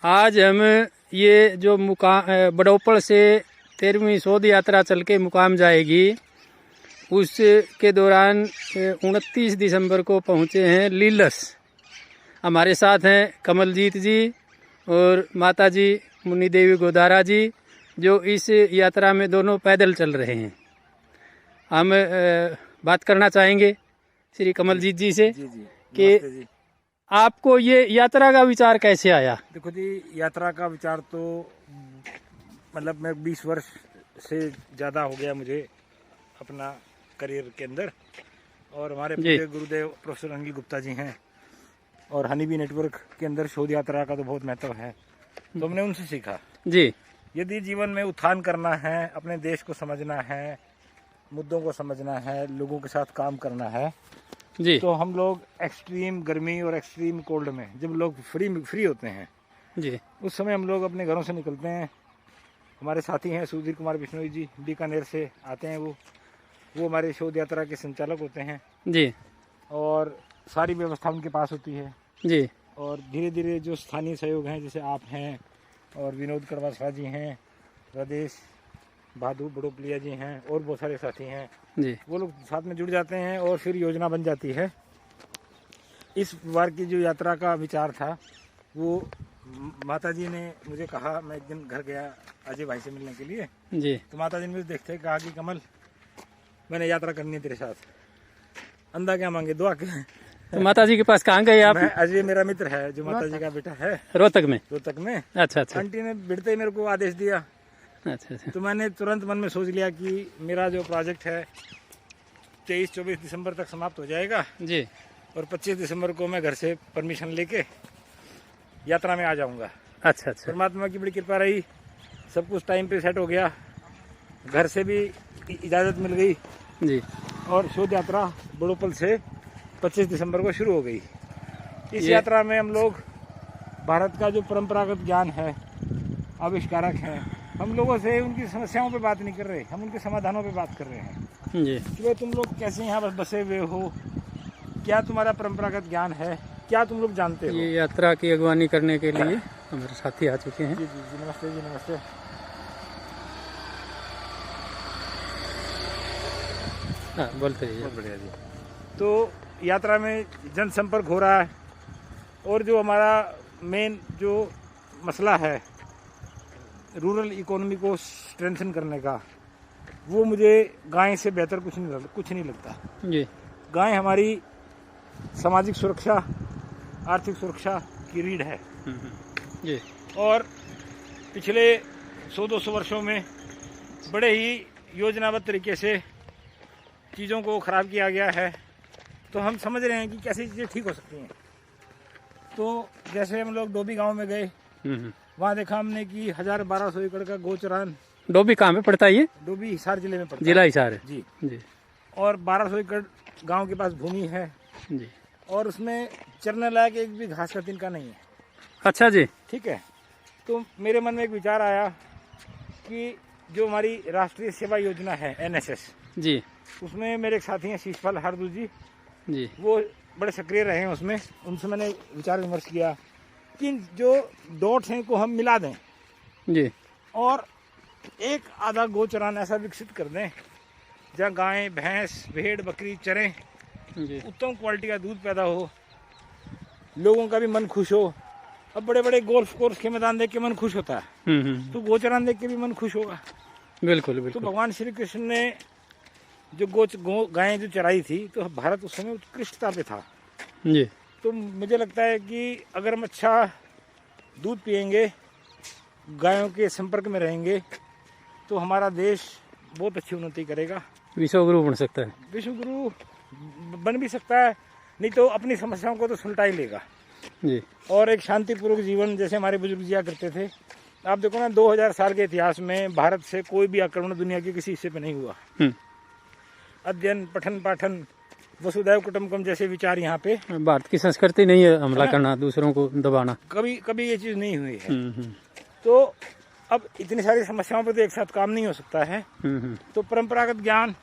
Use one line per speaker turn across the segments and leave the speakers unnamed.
आज हम ये जो मुकाम बड़ौपड़ से 13वीं शोध यात्रा चल के मुकाम जाएगी, उसके दौरान 29 दिसंबर को पहुँचे हैं लीलस। हमारे साथ हैं कमलजीत जी और माता जी मुन्नी देवी गोदारा जी, जो इस यात्रा में दोनों पैदल चल रहे हैं। हम बात करना चाहेंगे श्री कमलजीत जी से कि आपको ये यात्रा का विचार कैसे आया?
देखो जी, यात्रा का विचार तो मतलब मैं 20 वर्ष से ज़्यादा हो गया मुझे अपना करियर के अंदर, और हमारे पूज्य गुरुदेव प्रोफेसर अनिल गुप्ता जी हैं, और हनीबी नेटवर्क के अंदर शोध यात्रा का तो बहुत महत्व है, तो हमने उनसे सीखा जी। यदि जीवन में उत्थान करना है, अपने देश को समझना है, मुद्दों को समझना है, लोगों के साथ काम करना है जी, तो हम लोग एक्सट्रीम गर्मी और एक्सट्रीम कोल्ड में जब लोग फ्री होते हैं जी, उस समय हम लोग अपने घरों से निकलते हैं। हमारे साथी हैं सुधीर कुमार बिश्नोई जी, बीकानेर से आते हैं, वो हमारे शोध यात्रा के संचालक होते हैं जी, और सारी व्यवस्था उनके पास होती है जी। और धीरे धीरे जो स्थानीय सहयोग हैं, जैसे आप हैं और विनोद करवासरा जी हैं, राजेश बहादुर बड़ोपलिया जी हैं, और बहुत सारे साथी हैं जी, वो लोग साथ में जुड़ जाते हैं और फिर योजना बन जाती है। इस बार की जो यात्रा का विचार था, वो माता जी ने मुझे कहा, मैं एक दिन घर गया अजय भाई से मिलने के लिए जी, तो माता जी ने मुझे देखते कहा कि कमल, मैंने यात्रा करनी है तेरे साथ, अंधा क्या मांगे दुआ के।
तो माता जी के पास कहाँ गए आप?
अजय मेरा मित्र है, जो माता जी का बेटा है,
रोहतक में।
अच्छा। आंटी ने बिड़ते ही मेरे को आदेश दिया। अच्छा। तो मैंने तुरंत मन में सोच लिया कि मेरा जो प्रोजेक्ट है 23-24 दिसंबर तक समाप्त हो जाएगा जी, और 25 दिसंबर को मैं घर से परमिशन लेके यात्रा में आ जाऊंगा। अच्छा। परमात्मा की बड़ी कृपा रही, सब कुछ टाइम पे सेट हो गया, घर से भी इजाज़त मिल गई जी, और शोध यात्रा बड़ौपल से 25 दिसंबर को शुरू हो गई। इस यात्रा में हम लोग भारत का जो परंपरागत ज्ञान है, आविष्कारक हैं, हम लोगों से उनकी समस्याओं पे बात नहीं कर रहे, हम उनके समाधानों पे बात कर रहे हैं जी। कि तुम लोग कैसे यहाँ पर बसे हुए हो, क्या तुम्हारा परंपरागत ज्ञान है, क्या तुम लोग जानते हो।
ये यात्रा की अगवानी करने के लिए हमारे साथी आ चुके हैं।
जी, नमस्ते जी, नमस्ते।
हाँ, बोलते रहिए।
बहुत बढ़िया जी। तो यात्रा में जनसंपर्क हो रहा है, और जो हमारा मेन जो मसला है रूरल इकोनॉमी को स्ट्रेंथन करने का, वो मुझे गाय से बेहतर कुछ नहीं लगता जी। गाय हमारी सामाजिक सुरक्षा, आर्थिक सुरक्षा की रीढ़ है जी, और पिछले 100-200 वर्षों में बड़े ही योजनाबद्ध तरीके से चीज़ों को ख़राब किया गया है, तो हम समझ रहे हैं कि कैसी चीज़ें ठीक हो सकती हैं। तो जैसे हम लोग डोबी गांव में गए, वहाँ देखा हमने कि 1000-1200 एकड़ का गोचरान।
डोबी कहाँ में पड़ता है ये?
डोबी हिसार जिले में पड़ता है।
जिला हिसार है
जी। और 1200 एकड़ गांव के पास भूमि है जी, और उसमें चरने लायक एक भी घास का तिनका नहीं है। अच्छा जी, ठीक है। तो मेरे मन में एक विचार आया कि जो हमारी राष्ट्रीय सेवा योजना है NSS जी, उसमें मेरे एक साथी हैं शीशपाल हारदू जी, वो बड़े सक्रिय रहे हैं उसमें। उनसे मैंने विचार विमर्श किया कि जो डॉट्स हैं को हम मिला दें जी, और एक आधा गोचरान ऐसा विकसित कर दें जहाँ गाय, भैंस, भेड़, बकरी चरें, उत्तम क्वालिटी का दूध पैदा हो, लोगों का भी मन खुश हो। अब बड़े बड़े गोल्फ कोर्स के मैदान देख के मन खुश होता है, तो गोचरान देख के भी मन खुश होगा। बिल्कुल। तो भगवान श्री कृष्ण ने जो गायें जो चराई थी, तो भारत उस समय उत्कृष्टता पे था जी। तो मुझे लगता है कि अगर हम अच्छा दूध पिएंगे, गायों के संपर्क में रहेंगे, तो हमारा देश बहुत अच्छी उन्नति करेगा,
विश्वगुरु बन सकता है।
विश्वगुरु बन भी सकता है, नहीं तो अपनी समस्याओं को तो सुलटा ही लेगा जी, और एक शांतिपूर्वक जीवन जैसे हमारे बुजुर्ग जिया करते थे। आप देखो ना, 2000 साल के इतिहास में भारत से कोई भी आक्रमण दुनिया के किसी हिस्से पे नहीं हुआ। अध्ययन, पठन पाठन, वसुधैव कुटुंबकम जैसे विचार यहाँ पे,
भारत की संस्कृति नहीं है हमला करना, दूसरों को दबाना,
कभी ये चीज नहीं हुई है। तो अब इतनी सारी समस्याओं पर तो एक साथ काम नहीं हो सकता है। तो परंपरागत ज्ञान,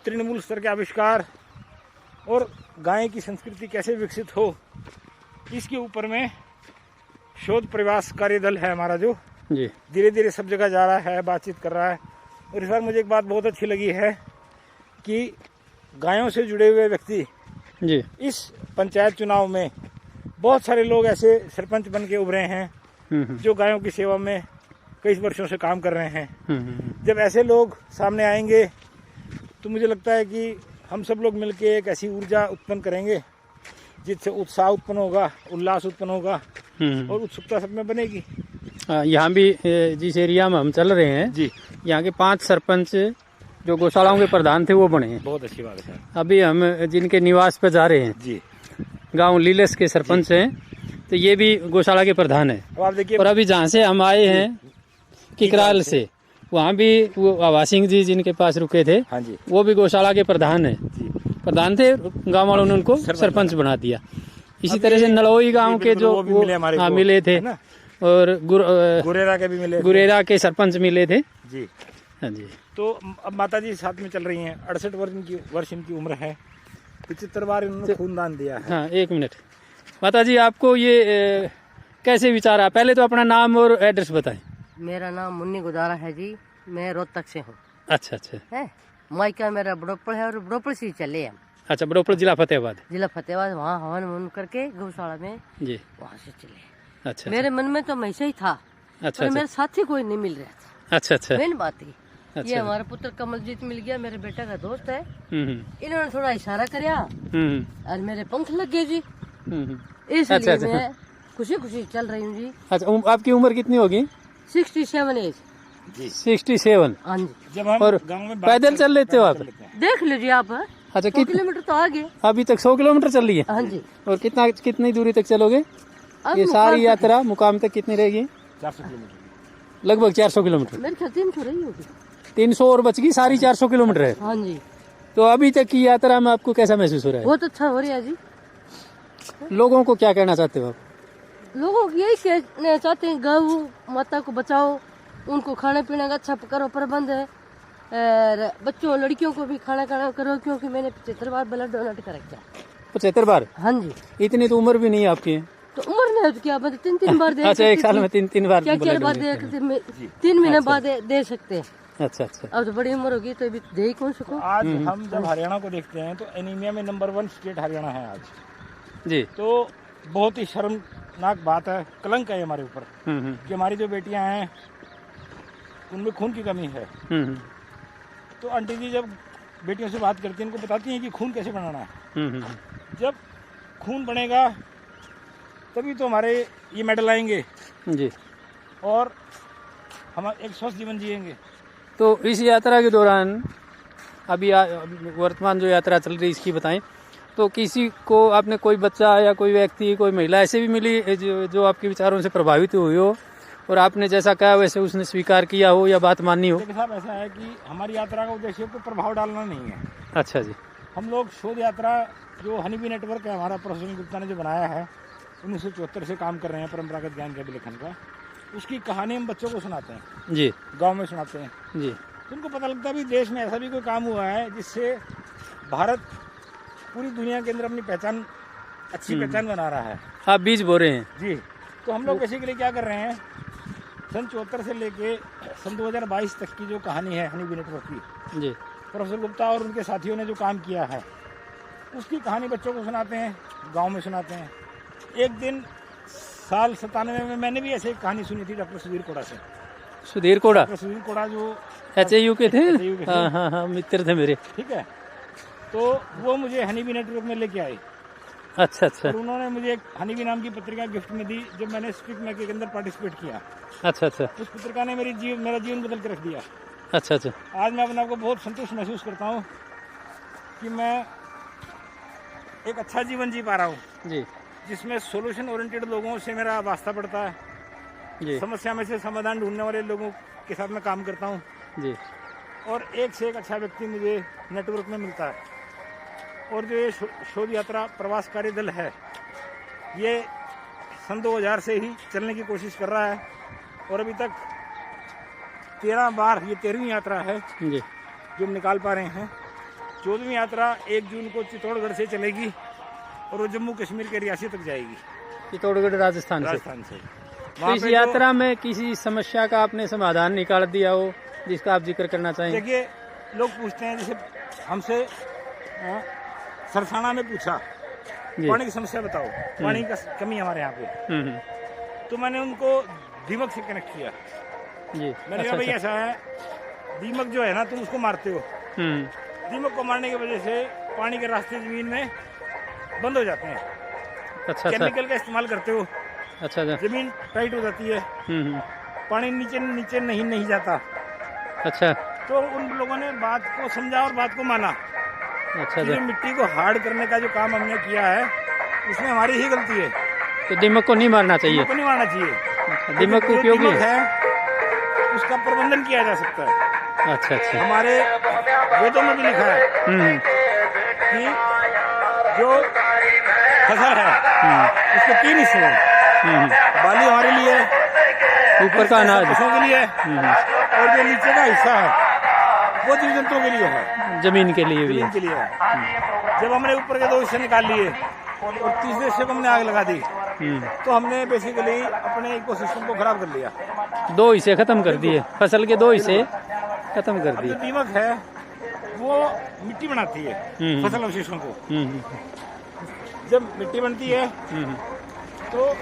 तृणमूल स्तर के आविष्कार, और गाय की संस्कृति कैसे विकसित हो, इसके ऊपर में शोध प्रवास कार्य दल है हमारा, जो
जी
धीरे धीरे सब जगह जा रहा है, बातचीत कर रहा है। और इस बार मुझे एक बात बहुत अच्छी लगी है कि गायों से जुड़े हुए व्यक्ति
जी
इस पंचायत चुनाव में बहुत सारे लोग ऐसे सरपंच बन के उभरे हैं जो गायों की सेवा में कई वर्षों से काम कर रहे हैं। जब ऐसे लोग सामने आएंगे तो मुझे लगता है कि हम सब लोग मिलकर एक ऐसी ऊर्जा उत्पन्न करेंगे जिससे उत्साह उत्पन्न होगा, उल्लास उत्पन्न होगा और उत्सुकता सब में बनेगी।
यहाँ भी जिस एरिया में हम चल रहे हैं
जी,
यहाँ के 5 सरपंच जो गौशालाओं के प्रधान थे वो बने हैं।
बहुत अच्छी बात है।
अभी हम जिनके निवास पे जा रहे हैं
जी,
गांव लीलेस के सरपंच हैं, तो ये भी गौशाला के प्रधान है।
अब आप देखिए,
और अभी जहाँ से हम आए हैं किकराल से, वहाँ भी वो आवा सिंह जी जिनके पास रुके थे,
हाँ जी,
वो भी गौशाला के प्रधान है,
जी,
प्रधान थे। गांव वालों ने उनको सरपंच बना दिया। इसी तरह से नड़ोई गांव के जो
वो भी मिले हमारे को,
मिले थे,
है ना?
और
गुरेरा के भी मिले,
गुरेरा के सरपंच मिले थे।
जी।
हाँ जी।
तो अब माता जी साथ में चल रही हैं, 68 वर्ष इनकी उम्र है, 75 बार इन्होंने खूनदान दिया है।
हाँ, 1 मिनट। माता जी, आपको ये कैसे विचार आया? पहले तो अपना नाम और एड्रेस बताएं।
मेरा नाम मुन्नी गुजारा है जी, मैं रोहतक से हूँ।
अच्छा अच्छा।
है मायका मेरा बड़ोपड़ है और बड़ोपड़ से ही चले हम।
अच्छा, बड़ोपड़ जिला फतेहाबाद।
जिला फतेहाबाद, वहाँ हवन ववन करके गौशाला में
जी,
वहाँ से चले।
अच्छा।
मेरे मन में तो हमेशा ही था,
अच्छा
पर मेरे साथी कोई नहीं मिल रहा था।
अच्छा अच्छा।
मेन बात ही
अच्छा।
ये हमारा पुत्र कमलजीत मिल गया, मेरे बेटा का दोस्त है।
हम्म
इन्होंने थोड़ा इशारा कराया
हम्म
और मेरे पंख लग गए जी,
हम्म।
इसलिए
अच्छा, अच्छा।
मैं खुशी खुशी चल रही हूँ जी।
अच्छा, आपकी उम्र कितनी होगी?
67 एज।
जी,
67।
हाँ जी।
जब हम
और
गांव में
पैदल चल लेते हो आप?
देख लीजिए आप,
अच्छा,
100 किलोमीटर तो आगे।
अभी तक 100 किलोमीटर चल रही है?
हाँ जी।
और कितनी दूरी तक चलोगे?
अब
ये सारी यात्रा मुकाम तक कितनी रहेगी?
400 किलोमीटर,
लगभग 400 किलोमीटर।
मेरे ख्याल 300 रही होगी।
300 और बच गई, सारी 400 किलोमीटर है।
हाँ जी।
तो अभी तक की यात्रा में आपको कैसा महसूस हो रहा है?
बहुत अच्छा हो रहा है जी।
लोगों को क्या कहना चाहते हो आप?
लोगों को यही कहना चाहते हैं, गौ माता को बचाओ, उनको खाने पीने का अच्छा करो प्रबंध है, और बच्चों लड़कियों को भी खाना करो, क्योंकि मैंने 75 बार ब्लड डोनेट कर रखा है।
75 बार?
हाँ जी।
इतनी तो उम्र भी नहीं है आपकी।
तो उम्र में तो क्या बात है, 3 बार दे।
अच्छा, एक साल में 3 बार?
क्या 4 बार दे, 3 महीने बाद दे सकते हैं।
अच्छा अच्छा।
अब तो बड़ी उम्र होगी तो अभी दे ही कौन सको।
आज हम जब हरियाणा को देखते हैं तो एनीमिया में नंबर 1 स्टेट हरियाणा है आज।
जी।
तो बहुत ही शर्मनाक बात है, कलंक है हमारे ऊपर कि हमारी जो बेटियां हैं उनमें खून की कमी है। तो आंटी जी जब बेटियों से बात करती हैं, उनको बताती हैं कि खून कैसे बनाना है। जब खून बनेगा तभी तो हमारे ये मेडल आएंगे
जी,
और हम एक स्वस्थ जीवन जिएंगे।
तो इस यात्रा के दौरान अभी वर्तमान जो यात्रा चल रही है इसकी बताएं। तो किसी को आपने, कोई बच्चा या कोई व्यक्ति, कोई महिला ऐसे भी मिली जो आपके विचारों से प्रभावित हुई हो और आपने जैसा कहा वैसे उसने स्वीकार किया हो या बात मानी हो?
देखिए साहब, ऐसा है कि हमारी यात्रा का उद्देश्य तो प्रभाव डालना नहीं है।
अच्छा जी।
हम लोग शोध यात्रा जो हनीबी नेटवर्क है हमारा, प्रोफेसर गुप्ता ने जो बनाया है, 1974 से काम कर रहे हैं परंपरागत ज्ञान के अभिलेखन का, उसकी कहानी हम बच्चों को सुनाते हैं
जी,
गांव में सुनाते हैं
जी।
तो उनको पता लगता है भी देश में ऐसा भी कोई काम हुआ है जिससे भारत पूरी दुनिया के अंदर अपनी पहचान, अच्छी पहचान बना रहा है।
आप बीज बो रहे हैं?
जी। तो हम लोग बेसिकली क्या कर रहे हैं, सन 74 से लेके सन 2022 तक की जो कहानी है हनीबी नेटवर्क की,
जी,
प्रोफेसर गुप्ता और उनके साथियों ने जो काम किया है उसकी कहानी बच्चों को सुनाते हैं, गांव में सुनाते हैं। एक दिन साल 97 में मैंने भी ऐसे एक कहानी सुनी थी डॉक्टर सुधीर कोड़ा से।
सुधीर कोड़ा?
डॉक्टर सुधीर कोड़ा जो
HAU के थे?
HAU के थे।
हाँ हाँ हाँ, मित्र थे मेरे।
ठीक है, तो वो मुझे हनीबी नेटवर्क में लेके आए।
अच्छा अच्छा।
और उन्होंने मुझे एक हनीबी नाम की पत्रिका गिफ्ट में दी जब मैंने स्पीक मैक के अंदर पार्टिसिपेट किया।
अच्छा अच्छा।
उस पत्रिका ने मेरा जीवन बदल के रख दिया।
अच्छा अच्छा।
आज मैं अपने आप को बहुत संतुष्ट महसूस करता हूँ कि मैं एक अच्छा जीवन जी पा रहा हूँ
जी,
जिसमें सोल्यूशन ओरिएंटेड लोगों से मेरा वास्ता पड़ता है।
जी,
समस्या में से समाधान ढूंढने वाले लोगों के साथ मैं काम करता हूँ
जी,
और एक से एक अच्छा व्यक्ति मुझे नेटवर्क में मिलता है। और जो ये शोध यात्रा प्रवास कार्य दल है, ये सन 2000 से ही चलने की कोशिश कर रहा है और अभी तक 13 बार, ये 13वीं यात्रा है
जी,
जो हम निकाल पा रहे हैं। 14वीं यात्रा 1 जून को चित्तौड़गढ़ से चलेगी और वो जम्मू कश्मीर के रियासी तक जाएगी,
चित्तौड़गढ़ राजस्थान से।
राजस्थान से।
तो
वहाँ
इस
पे
यात्रा में किसी समस्या का आपने समाधान निकाल दिया हो जिसका आप जिक्र करना चाहेंगे?
देखिए, लोग पूछते हैं, जैसे हमसे सरसाना में पूछा
जी।
पानी की समस्या बताओ, पानी का कमी है हमारे यहाँ पे,
हम्म।
तो मैंने उनको दीमक से कनेक्ट किया।
जी।
मैंने कहा भाई ऐसा है, दीमक जो है ना, तुम उसको मारते हो,
हम्म।
दीमक को मारने की वजह से पानी के रास्ते जमीन में बंद हो जाते हैं।
अच्छा अच्छा
केमिकल का इस्तेमाल करते हो,
अच्छा अच्छा।
जमीन टाइट हो जाती है,
हम्म।
पानी नीचे नीचे नहीं जाता।
अच्छा
तो उन लोगों ने बात को समझा और बात को माना।
अच्छा
कि
अच्छा।
मिट्टी को हार्ड करने का जो काम हमने किया है, उसमें हमारी ही गलती है।
तो दीमक को नहीं मारना चाहिए?
दीमक को नहीं मारना चाहिए।
अच्छा, दीमक
जो
उपयोगी
दीमक
है?
है उसका प्रबंधन किया जा सकता है।
अच्छा अच्छा।
हमारे वेदों में भी लिखा है कि जो फसल है उसके 3 हिस्से हैं। बाली हमारे लिए,
ऊपर का अनाज
पशुओं के लिए, और जो नीचे का हिस्सा है वो जीव जंतुओं के लिए है,
जमीन के लिए भी
जमीन
है।
के लिए है। जब हमने ऊपर के 2 हिस्से निकाल लिए और तीसरे हिस्से को हमने आग लगा दी, तो हमने बेसिकली अपने इकोसिस्टम को खराब कर लिया।
2 हिस्से खत्म कर दिए, फसल के 2 हिस्से खत्म कर
जो
दिए।
दीमक है वो मिट्टी बनाती है फसल अवशेषों को। जब मिट्टी बनती है तो